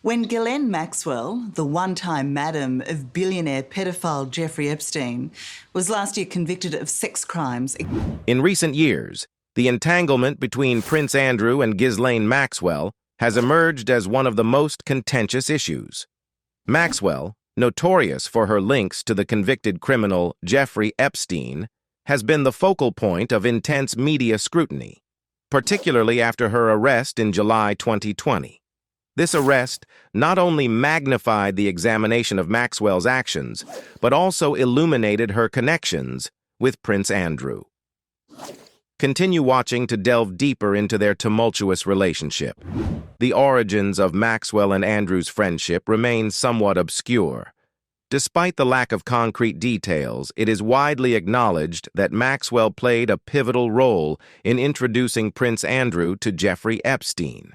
When Ghislaine Maxwell, the one-time madam of billionaire pedophile Jeffrey Epstein, was last year convicted of sex crimes. In recent years, the entanglement between Prince Andrew and Ghislaine Maxwell has emerged as one of the most contentious issues. Maxwell, notorious for her links to the convicted criminal Jeffrey Epstein, has been the focal point of intense media scrutiny, particularly after her arrest in July 2020. This arrest not only magnified the examination of Maxwell's actions, but also illuminated her connections with Prince Andrew. Continue watching to delve deeper into their tumultuous relationship. The origins of Maxwell and Andrew's friendship remain somewhat obscure. Despite the lack of concrete details, it is widely acknowledged that Maxwell played a pivotal role in introducing Prince Andrew to Jeffrey Epstein.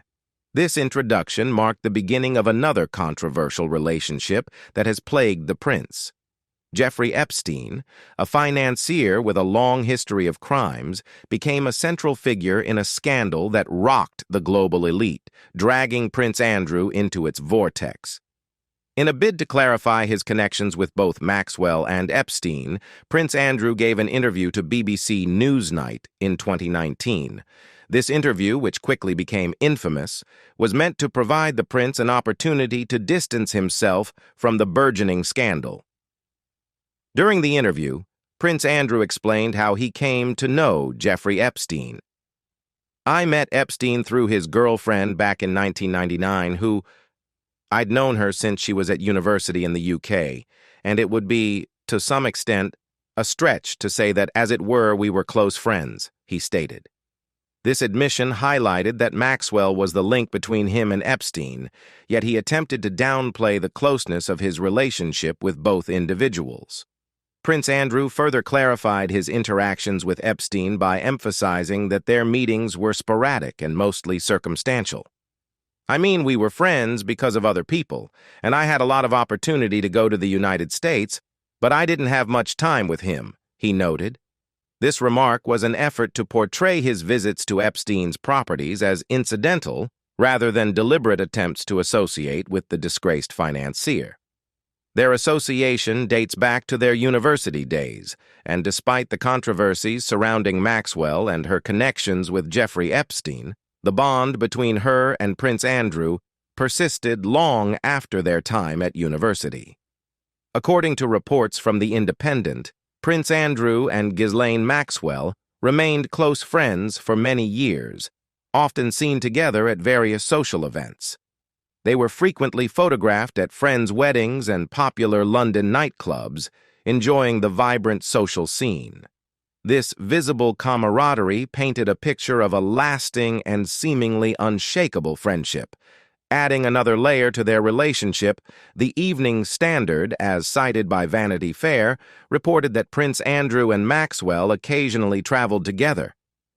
This introduction marked the beginning of another controversial relationship that has plagued the prince. Jeffrey Epstein, a financier with a long history of crimes, became a central figure in a scandal that rocked the global elite, dragging Prince Andrew into its vortex. In a bid to clarify his connections with both Maxwell and Epstein, Prince Andrew gave an interview to BBC Newsnight in 2019. This interview, which quickly became infamous, was meant to provide the prince an opportunity to distance himself from the burgeoning scandal. During the interview, Prince Andrew explained how he came to know Jeffrey Epstein. "I met Epstein through his girlfriend back in 1999, I'd known her since she was at university in the UK, and it would be, to some extent, a stretch to say that, as it were, we were close friends," he stated. This admission highlighted that Maxwell was the link between him and Epstein, yet he attempted to downplay the closeness of his relationship with both individuals. Prince Andrew further clarified his interactions with Epstein by emphasizing that their meetings were sporadic and mostly circumstantial. "I mean, we were friends because of other people, and I had a lot of opportunity to go to the United States, but I didn't have much time with him," he noted. This remark was an effort to portray his visits to Epstein's properties as incidental rather than deliberate attempts to associate with the disgraced financier. Their association dates back to their university days, and despite the controversies surrounding Maxwell and her connections with Jeffrey Epstein, the bond between her and Prince Andrew persisted long after their time at university. According to reports from The Independent, Prince Andrew and Ghislaine Maxwell remained close friends for many years, often seen together at various social events. They were frequently photographed at friends' weddings and popular London nightclubs, enjoying the vibrant social scene. This visible camaraderie painted a picture of a lasting and seemingly unshakable friendship. Adding another layer to their relationship, the Evening Standard, as cited by Vanity Fair, reported that Prince Andrew and Maxwell occasionally traveled together.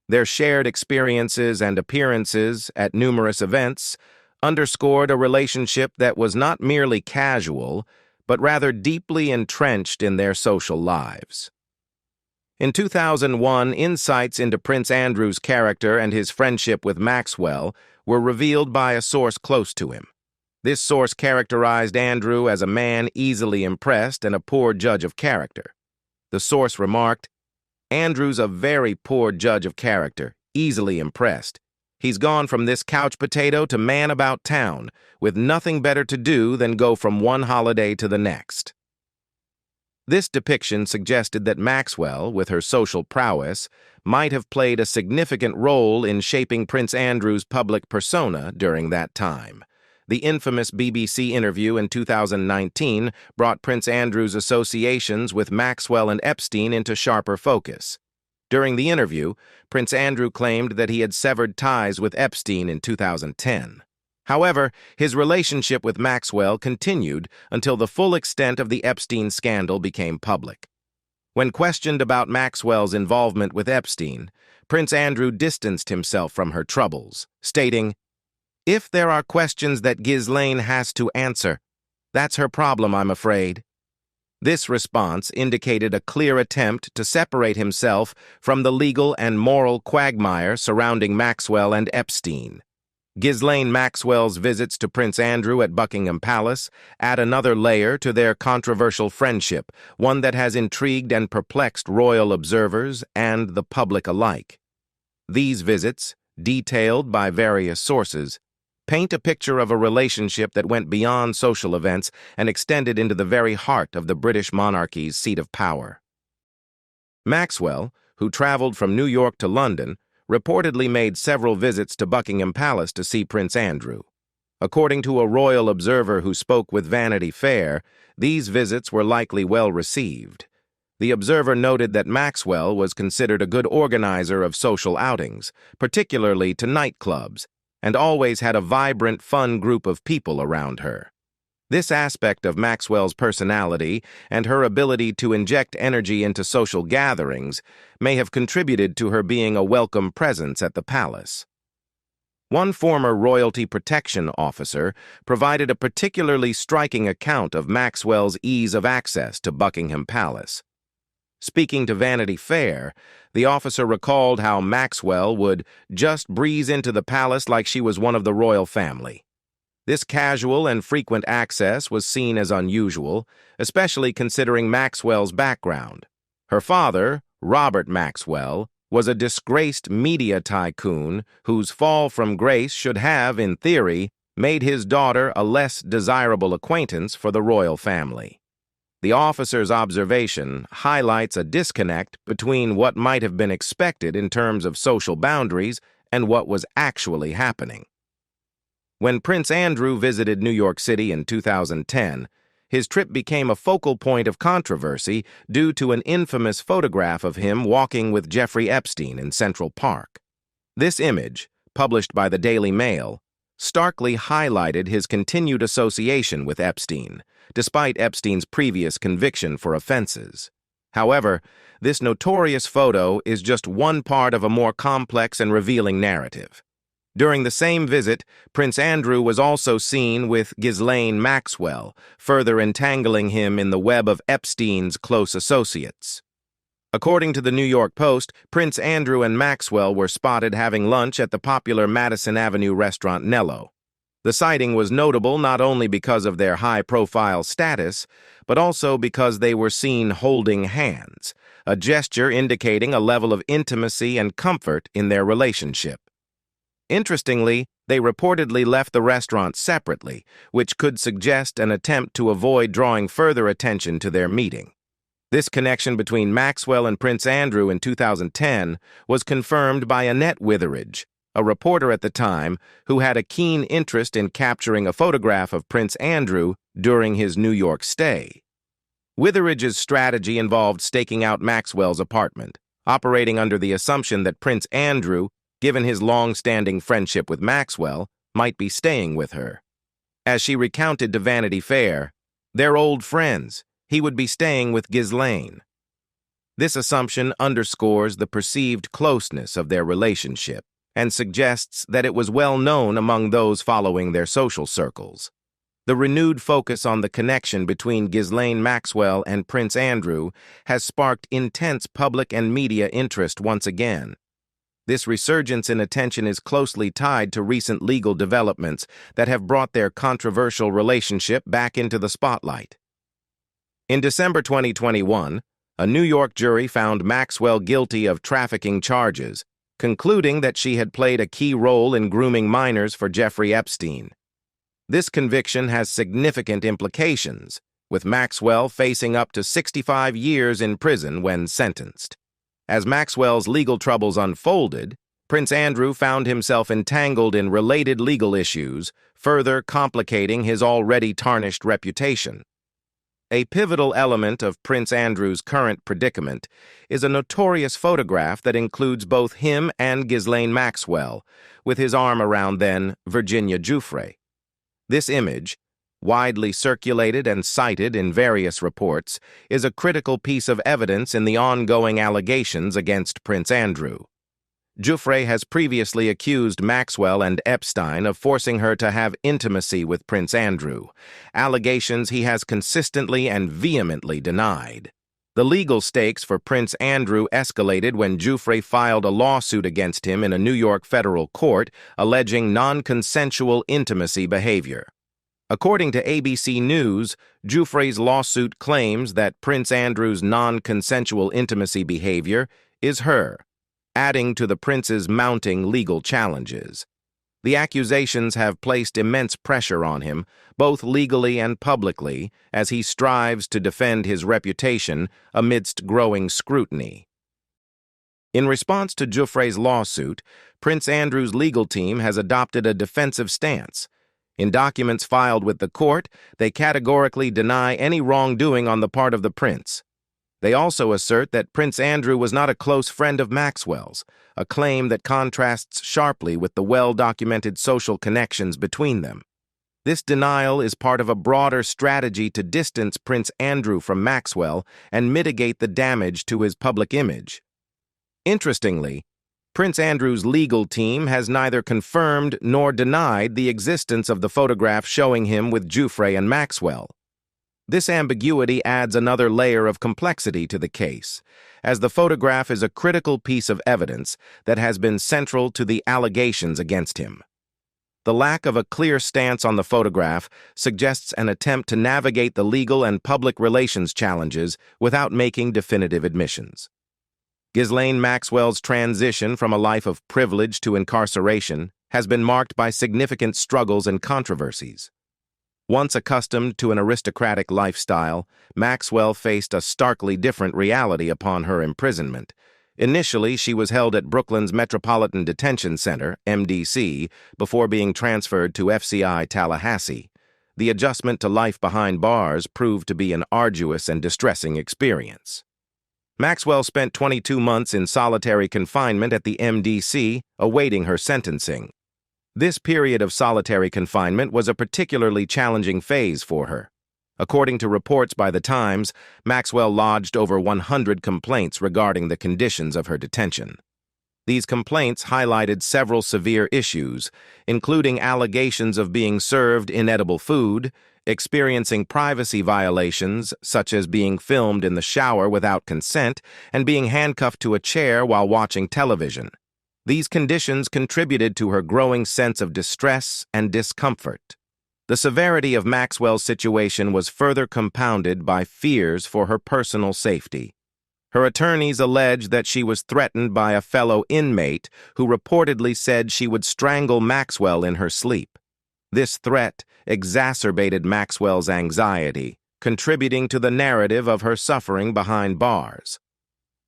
Their shared experiences and appearances at numerous events underscored a relationship that was not merely casual, but rather deeply entrenched in their social lives. In 2001, insights into Prince Andrew's character and his friendship with Maxwell were revealed by a source close to him. This source characterized Andrew as a man easily impressed and a poor judge of character. The source remarked, "Andrew's a very poor judge of character, easily impressed. He's gone from this couch potato to man about town, with nothing better to do than go from one holiday to the next." This depiction suggested that Maxwell, with her social prowess, might have played a significant role in shaping Prince Andrew's public persona during that time. The infamous BBC interview in 2019 brought Prince Andrew's associations with Maxwell and Epstein into sharper focus. During the interview, Prince Andrew claimed that he had severed ties with Epstein in 2010. However, his relationship with Maxwell continued until the full extent of the Epstein scandal became public. When questioned about Maxwell's involvement with Epstein, Prince Andrew distanced himself from her troubles, stating, "If there are questions that Ghislaine has to answer, that's her problem, I'm afraid." This response indicated a clear attempt to separate himself from the legal and moral quagmire surrounding Maxwell and Epstein. Ghislaine Maxwell's visits to Prince Andrew at Buckingham Palace add another layer to their controversial friendship, one that has intrigued and perplexed royal observers and the public alike. These visits, detailed by various sources, paint a picture of a relationship that went beyond social events and extended into the very heart of the British monarchy's seat of power. Maxwell, who traveled from New York to London, reportedly made several visits to Buckingham Palace to see Prince Andrew. According to a royal observer who spoke with Vanity Fair, these visits were likely well received. The observer noted that Maxwell was considered a good organizer of social outings, particularly to nightclubs, and always had a vibrant, fun group of people around her. This aspect of Maxwell's personality and her ability to inject energy into social gatherings may have contributed to her being a welcome presence at the palace. One former royalty protection officer provided a particularly striking account of Maxwell's ease of access to Buckingham Palace. Speaking to Vanity Fair, the officer recalled how Maxwell would just breeze into the palace like she was one of the royal family. This casual and frequent access was seen as unusual, especially considering Maxwell's background. Her father, Robert Maxwell, was a disgraced media tycoon whose fall from grace should have, in theory, made his daughter a less desirable acquaintance for the royal family. The officer's observation highlights a disconnect between what might have been expected in terms of social boundaries and what was actually happening. When Prince Andrew visited New York City in 2010, his trip became a focal point of controversy due to an infamous photograph of him walking with Jeffrey Epstein in Central Park. This image, published by the Daily Mail, starkly highlighted his continued association with Epstein, despite Epstein's previous conviction for offenses. However, this notorious photo is just one part of a more complex and revealing narrative. During the same visit, Prince Andrew was also seen with Ghislaine Maxwell, further entangling him in the web of Epstein's close associates. According to the New York Post, Prince Andrew and Maxwell were spotted having lunch at the popular Madison Avenue restaurant Nello. The sighting was notable not only because of their high-profile status, but also because they were seen holding hands, a gesture indicating a level of intimacy and comfort in their relationship. Interestingly, they reportedly left the restaurant separately, which could suggest an attempt to avoid drawing further attention to their meeting. This connection between Maxwell and Prince Andrew in 2010 was confirmed by Annette Witheridge, a reporter at the time who had a keen interest in capturing a photograph of Prince Andrew during his New York stay. Witheridge's strategy involved staking out Maxwell's apartment, operating under the assumption that Prince Andrew, given his long-standing friendship with Maxwell, might be staying with her. As she recounted to Vanity Fair, "They're old friends. He would be staying with Ghislaine." This assumption underscores the perceived closeness of their relationship and suggests that it was well known among those following their social circles. The renewed focus on the connection between Ghislaine Maxwell and Prince Andrew has sparked intense public and media interest once again. This resurgence in attention is closely tied to recent legal developments that have brought their controversial relationship back into the spotlight. In December 2021, a New York jury found Maxwell guilty of trafficking charges, concluding that she had played a key role in grooming minors for Jeffrey Epstein. This conviction has significant implications, with Maxwell facing up to 65 years in prison when sentenced. As Maxwell's legal troubles unfolded, Prince Andrew found himself entangled in related legal issues, further complicating his already tarnished reputation. A pivotal element of Prince Andrew's current predicament is a notorious photograph that includes both him and Ghislaine Maxwell, with his arm around then Virginia Giuffre. This image, widely circulated and cited in various reports, is a critical piece of evidence in the ongoing allegations against Prince Andrew. Giuffre has previously accused Maxwell and Epstein of forcing her to have intimacy with Prince Andrew, allegations he has consistently and vehemently denied. The legal stakes for Prince Andrew escalated when Jeffrey filed a lawsuit against him in a New York federal court alleging non-consensual intimacy behavior. According to ABC News, Jeffrey's lawsuit claims that Prince Andrew's non-consensual intimacy behavior is her, adding to the prince's mounting legal challenges. The accusations have placed immense pressure on him, both legally and publicly, as he strives to defend his reputation amidst growing scrutiny. In response to Jeffrey's lawsuit, Prince Andrew's legal team has adopted a defensive stance. In documents filed with the court, they categorically deny any wrongdoing on the part of the prince. They also assert that Prince Andrew was not a close friend of Maxwell's, a claim that contrasts sharply with the well-documented social connections between them. This denial is part of a broader strategy to distance Prince Andrew from Maxwell and mitigate the damage to his public image. Interestingly, Prince Andrew's legal team has neither confirmed nor denied the existence of the photograph showing him with Jeffrey and Maxwell. This ambiguity adds another layer of complexity to the case, as the photograph is a critical piece of evidence that has been central to the allegations against him. The lack of a clear stance on the photograph suggests an attempt to navigate the legal and public relations challenges without making definitive admissions. Ghislaine Maxwell's transition from a life of privilege to incarceration has been marked by significant struggles and controversies. Once accustomed to an aristocratic lifestyle, Maxwell faced a starkly different reality upon her imprisonment. Initially, she was held at Brooklyn's Metropolitan Detention Center, MDC, before being transferred to FCI Tallahassee. The adjustment to life behind bars proved to be an arduous and distressing experience. Maxwell spent 22 months in solitary confinement at the MDC, awaiting her sentencing. This period of solitary confinement was a particularly challenging phase for her. According to reports by The Times, Maxwell lodged over 100 complaints regarding the conditions of her detention. These complaints highlighted several severe issues, including allegations of being served inedible food, experiencing privacy violations, such as being filmed in the shower without consent, and being handcuffed to a chair while watching television. These conditions contributed to her growing sense of distress and discomfort. The severity of Maxwell's situation was further compounded by fears for her personal safety. Her attorneys alleged that she was threatened by a fellow inmate who reportedly said she would strangle Maxwell in her sleep. This threat exacerbated Maxwell's anxiety, contributing to the narrative of her suffering behind bars.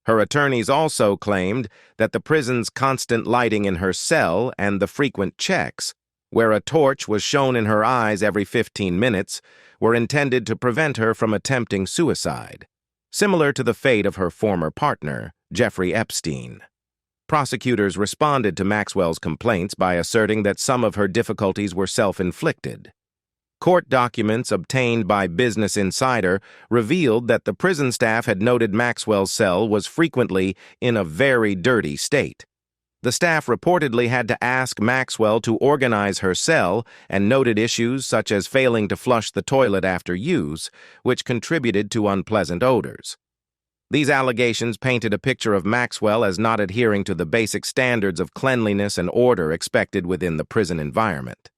Her attorneys also claimed that the prison's constant lighting in her cell and the frequent checks, where a torch was shown in her eyes every 15 minutes, were intended to prevent her from attempting suicide, similar to the fate of her former partner, Jeffrey Epstein. Prosecutors responded to Maxwell's complaints by asserting that some of her difficulties were self-inflicted. Court documents obtained by Business Insider revealed that the prison staff had noted Maxwell's cell was frequently in a very dirty state. The staff reportedly had to ask Maxwell to organize her cell and noted issues such as failing to flush the toilet after use, which contributed to unpleasant odors. These allegations painted a picture of Maxwell as not adhering to the basic standards of cleanliness and order expected within the prison environment.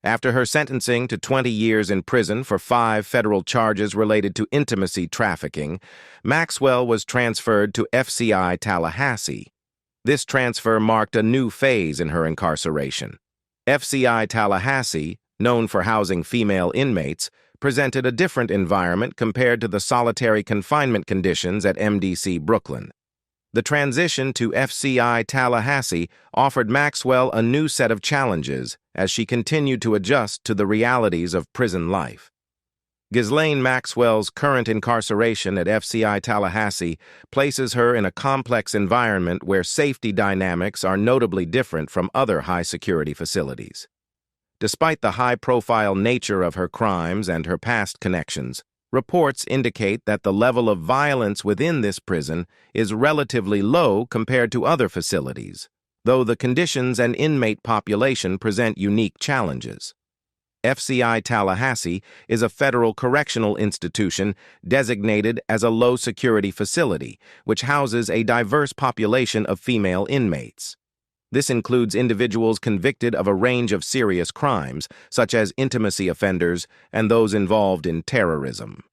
After her sentencing to 20 years in prison for 5 federal charges related to intimacy trafficking, Maxwell was transferred to FCI Tallahassee. This transfer marked a new phase in her incarceration. FCI Tallahassee, known for housing female inmates, presented a different environment compared to the solitary confinement conditions at MDC Brooklyn. The transition to FCI Tallahassee offered Maxwell a new set of challenges as she continued to adjust to the realities of prison life. Ghislaine Maxwell's current incarceration at FCI Tallahassee places her in a complex environment where safety dynamics are notably different from other high-security facilities. Despite the high-profile nature of her crimes and her past connections, reports indicate that the level of violence within this prison is relatively low compared to other facilities, though the conditions and inmate population present unique challenges. FCI Tallahassee is a federal correctional institution designated as a low-security facility, which houses a diverse population of female inmates. This includes individuals convicted of a range of serious crimes, such as intimacy offenders and those involved in terrorism.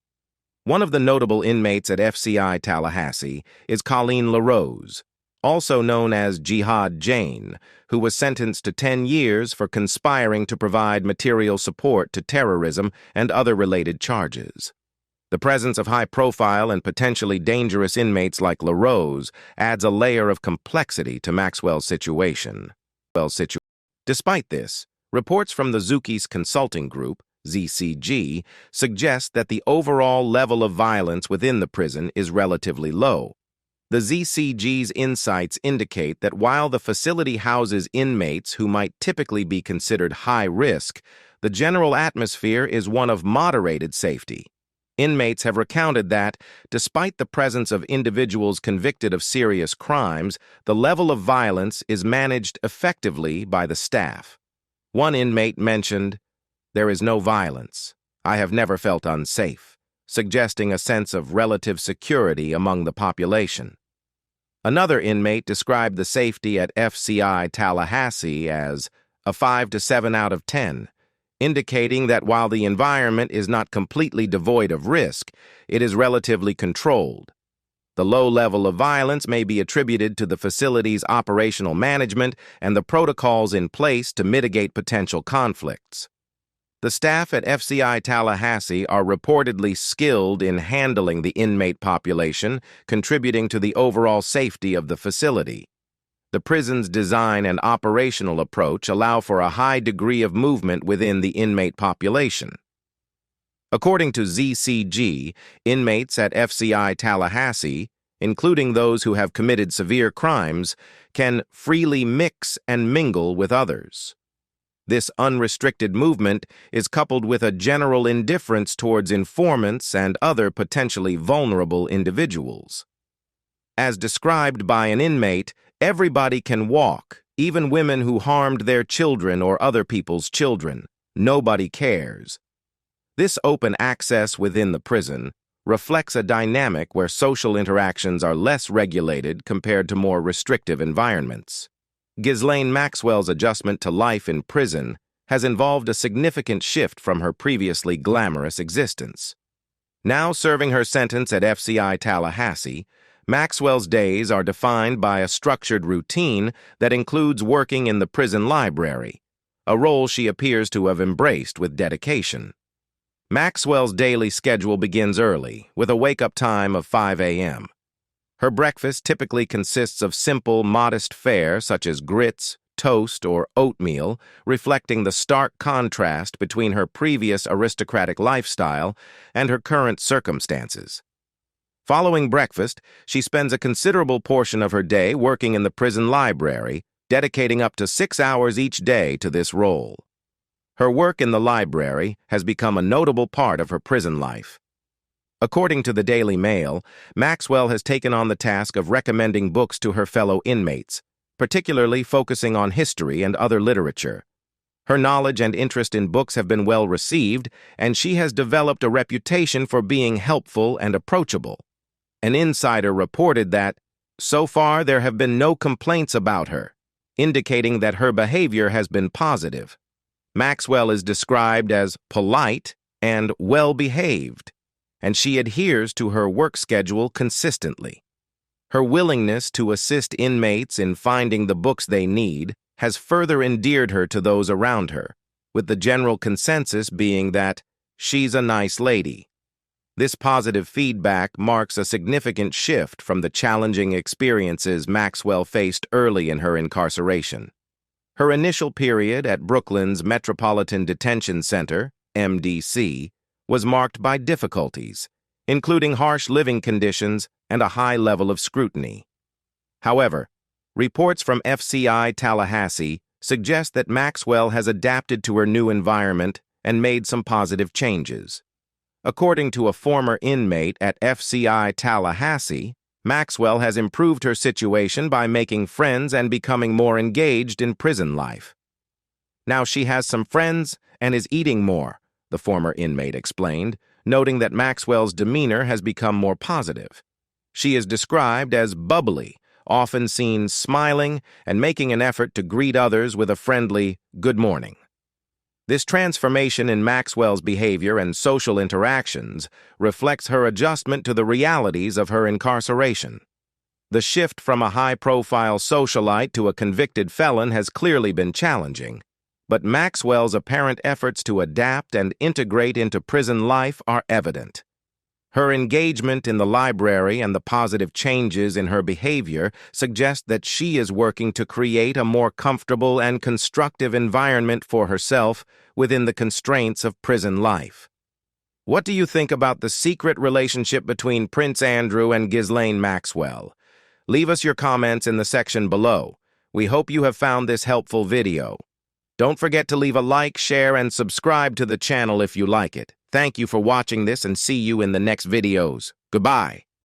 One of the notable inmates at FCI Tallahassee is Colleen LaRose, also known as Jihad Jane, who was sentenced to 10 years for conspiring to provide material support to terrorism and other related charges. The presence of high-profile and potentially dangerous inmates like LaRose adds a layer of complexity to Maxwell's situation. Despite this, reports from the Zukis Consulting Group, ZCG, suggest that the overall level of violence within the prison is relatively low. The ZCG's insights indicate that while the facility houses inmates who might typically be considered high risk, the general atmosphere is one of moderated safety. Inmates have recounted that, despite the presence of individuals convicted of serious crimes, the level of violence is managed effectively by the staff. One inmate mentioned, "There is no violence. I have never felt unsafe," suggesting a sense of relative security among the population. Another inmate described the safety at FCI Tallahassee as a 5 to 7 out of 10, indicating that while the environment is not completely devoid of risk, it is relatively controlled. The low level of violence may be attributed to the facility's operational management and the protocols in place to mitigate potential conflicts. The staff at FCI Tallahassee are reportedly skilled in handling the inmate population, contributing to the overall safety of the facility. The prison's design and operational approach allow for a high degree of movement within the inmate population. According to ZCG, inmates at FCI Tallahassee, including those who have committed severe crimes, can freely mix and mingle with others. This unrestricted movement is coupled with a general indifference towards informants and other potentially vulnerable individuals. As described by an inmate, everybody can walk, even women who harmed their children or other people's children. Nobody cares. This open access within the prison reflects a dynamic where social interactions are less regulated compared to more restrictive environments. Ghislaine Maxwell's adjustment to life in prison has involved a significant shift from her previously glamorous existence. Now serving her sentence at FCI Tallahassee, Maxwell's days are defined by a structured routine that includes working in the prison library, a role she appears to have embraced with dedication. Maxwell's daily schedule begins early, with a wake-up time of 5 a.m. Her breakfast typically consists of simple, modest fare such as grits, toast, or oatmeal, reflecting the stark contrast between her previous aristocratic lifestyle and her current circumstances. Following breakfast, she spends a considerable portion of her day working in the prison library, dedicating up to 6 hours each day to this role. Her work in the library has become a notable part of her prison life. According to the Daily Mail, Maxwell has taken on the task of recommending books to her fellow inmates, particularly focusing on history and other literature. Her knowledge and interest in books have been well received, and she has developed a reputation for being helpful and approachable. An insider reported that, so far there have been no complaints about her, indicating that her behavior has been positive. Maxwell is described as polite and well-behaved, and she adheres to her work schedule consistently. Her willingness to assist inmates in finding the books they need has further endeared her to those around her, with the general consensus being that she's a nice lady. This positive feedback marks a significant shift from the challenging experiences Maxwell faced early in her incarceration. Her initial period at Brooklyn's Metropolitan Detention Center, MDC, was marked by difficulties, including harsh living conditions and a high level of scrutiny. However, reports from FCI Tallahassee suggest that Maxwell has adapted to her new environment and made some positive changes. According to a former inmate at FCI Tallahassee, Maxwell has improved her situation by making friends and becoming more engaged in prison life. Now she has some friends and is eating more, the former inmate explained, noting that Maxwell's demeanor has become more positive. She is described as bubbly, often seen smiling and making an effort to greet others with a friendly "good morning." This transformation in Maxwell's behavior and social interactions reflects her adjustment to the realities of her incarceration. The shift from a high-profile socialite to a convicted felon has clearly been challenging, but Maxwell's apparent efforts to adapt and integrate into prison life are evident. Her engagement in the library and the positive changes in her behavior suggest that she is working to create a more comfortable and constructive environment for herself within the constraints of prison life. What do you think about the secret relationship between Prince Andrew and Ghislaine Maxwell? Leave us your comments in the section below. We hope you have found this helpful video. Don't forget to leave a like, share, and subscribe to the channel if you like it. Thank you for watching this and see you in the next videos. Goodbye.